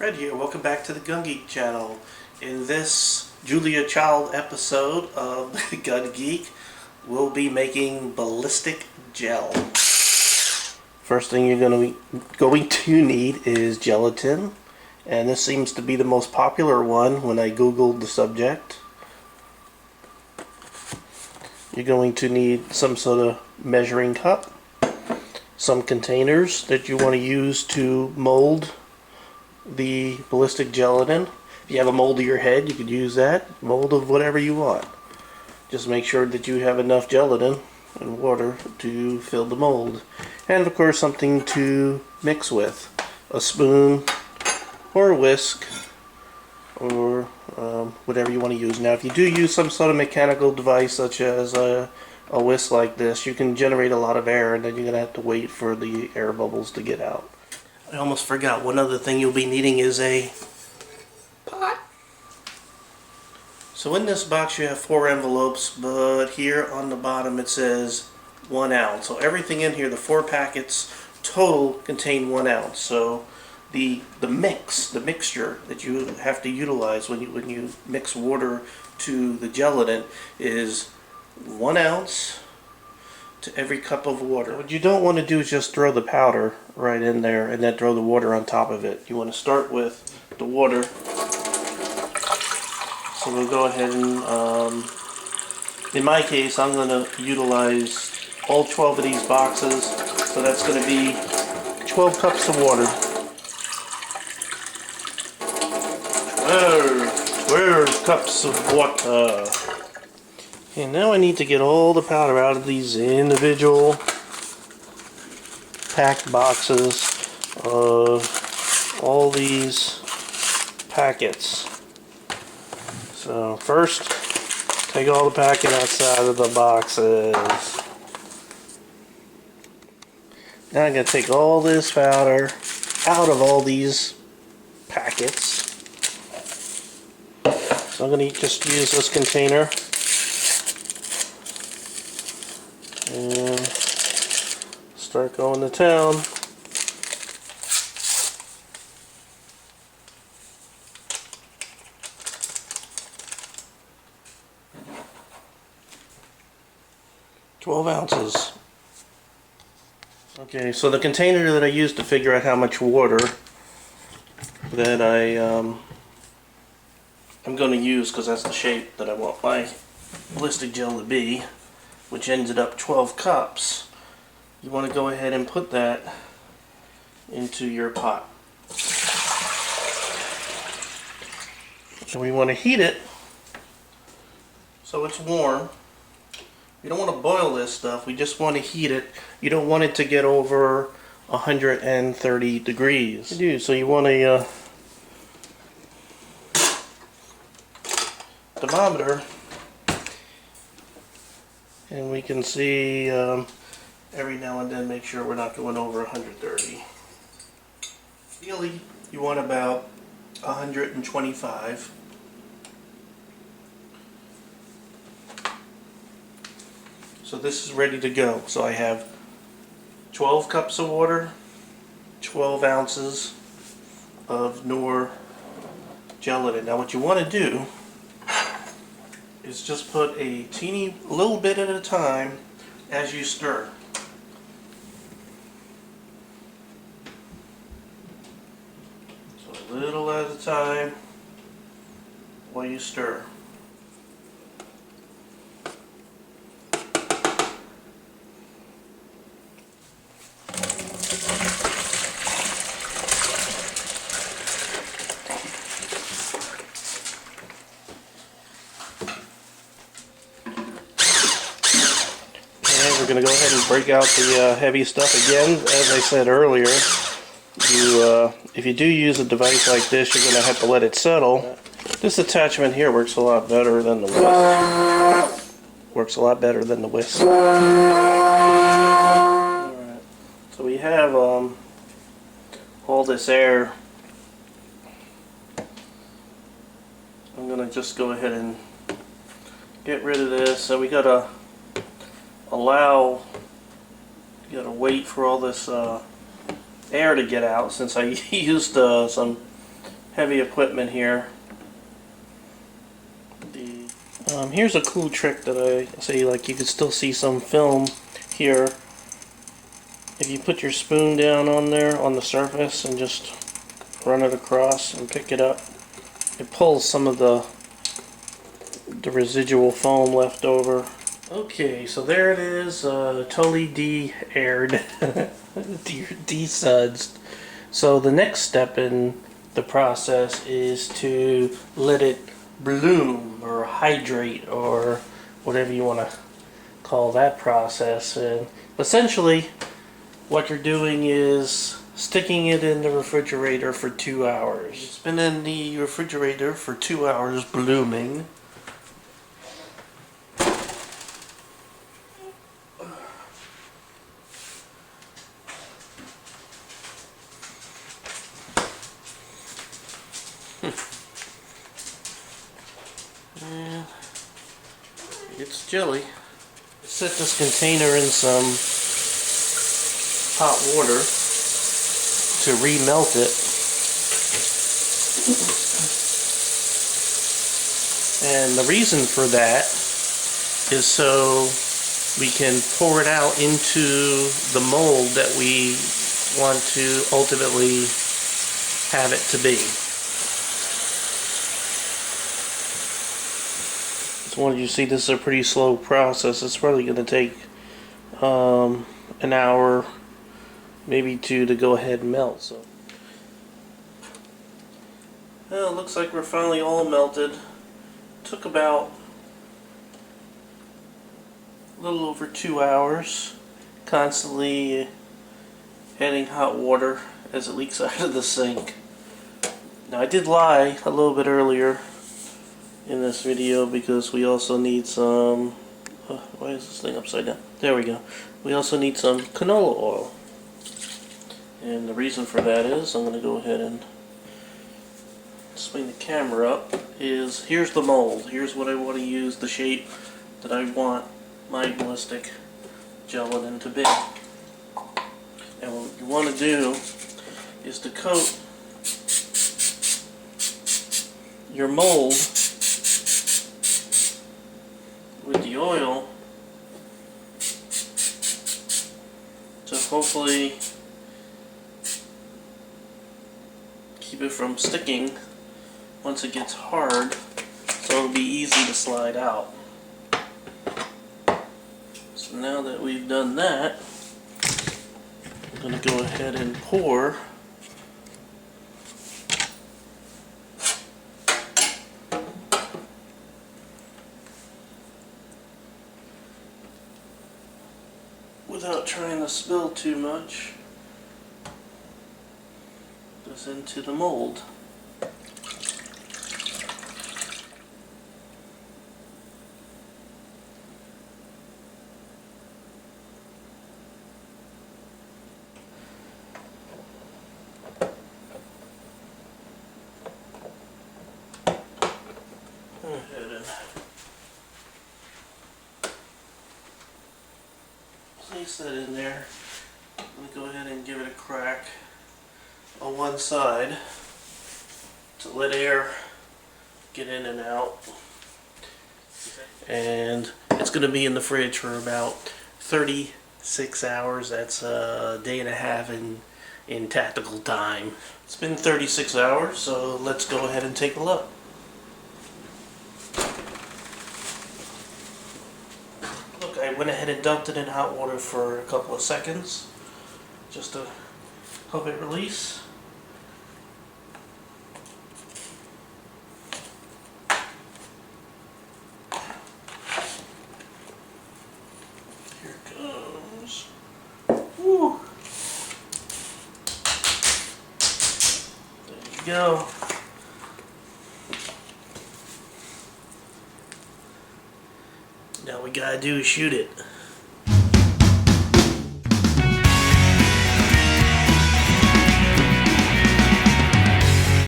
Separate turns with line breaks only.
Fred here, welcome back to the Gun Geek channel. In this Julia Child episode of Gun Geek, we'll be making ballistic gel. First thing you're going to need is gelatin, and this seems to be the most popular one when I googled the subject. You're going to need some sort of measuring cup, some containers that you want to use to mold the ballistic gelatin. If you have a mold of your head, you could use that. Mold of whatever you want. Just make sure that you have enough gelatin and water to fill the mold. And of course something to mix with. A spoon or a whisk or whatever you want to use. Now if you do use some sort of mechanical device such as a whisk like this, you can generate a lot of air and then you're going to have to wait for the air bubbles to get out. I almost forgot, one other thing you'll be needing is a pot. So in this box you have 4 envelopes, but here on the bottom it says 1 ounce. So everything in here, the 4 packets total contain 1 ounce. So the mixture that you have to utilize when you mix water to the gelatin is 1 ounce to every cup of water. What you don't want to do is just throw the powder right in there and then throw the water on top of it. You want to start with the water. So we'll go ahead and, in my case, I'm going to utilize all 12 of these boxes. So that's going to be 12 cups of water. 12 cups of water. And now I need to get all the powder out of these individual packed boxes of all these packets. So first, take all the packet outside of the boxes. Now I'm going to take all this powder out of all these packets. So I'm going to just use this container and start going to town. $12 ounces. Okay, so the container that I used to figure out how much water that I'm going to use, because that's the shape that I want my ballistic gel to be, which ended up 12 cups, you want to go ahead and put that into your pot. So we want to heat it so it's warm. You don't want to boil this stuff, we just want to heat it. You don't want it to get over 130 degrees. So you want a thermometer, and we can see every now and then make sure we're not going over 130. Ideally, you want about 125. So this is ready to go. So I have 12 cups of water, 12 ounces of Knorr gelatin. Now what you want to do is just put a teeny little bit at a time as you stir. So a little at a time while you stir. We're going to go ahead and break out the heavy stuff again. As I said earlier, if you do use a device like this, you're going to have to let it settle. This attachment here works a lot better than the whisk. Alright, so we have all this air. I'm going to just go ahead and get rid of this. So we got to you gotta wait for all this air to get out, since I used some heavy equipment here. Here's a cool trick that I say, like you can still see some film here. If you put your spoon down on there on the surface and just run it across and pick it up, it pulls some of the residual foam left over. Okay, so there it is, totally de-aired, de-sudsed. So the next step in the process is to let it bloom or hydrate or whatever you want to call that process. And essentially what you're doing is sticking it in the refrigerator for 2 hours. It's been in the refrigerator for 2 hours blooming. And it's jelly. Set this container in some hot water to remelt it. And the reason for that is so we can pour it out into the mold that we want to ultimately have it to be. So as you see, this is a pretty slow process. It's probably going to take an hour, maybe two, to go ahead and melt. So, well, it looks like we're finally all melted. Took about a little over 2 hours, constantly adding hot water as it leaks out of the sink. Now, I did lie a little bit earlier in this video because we also need some, why is this thing upside down? There we go. We also need some canola oil. And the reason for that is, I'm going to go ahead and swing the camera up, is here's the mold. Here's what I want to use, the shape that I want my ballistic gelatin to be. And what you want to do is to coat your mold with the oil to hopefully keep it from sticking once it gets hard, so it'll be easy to slide out. So now that we've done that, I'm going to go ahead and pour without trying to spill too much this into the mold. Place that in there. I'm going to go ahead and give it a crack on one side to let air get in and out. And it's going to be in the fridge for about 36 hours. That's a day and a half in tactical time. It's been 36 hours, so let's go ahead and take a look. I went ahead and dumped it in hot water for a couple of seconds just to help it release. Here it goes. Woo. There you go. Now we gotta do is shoot it.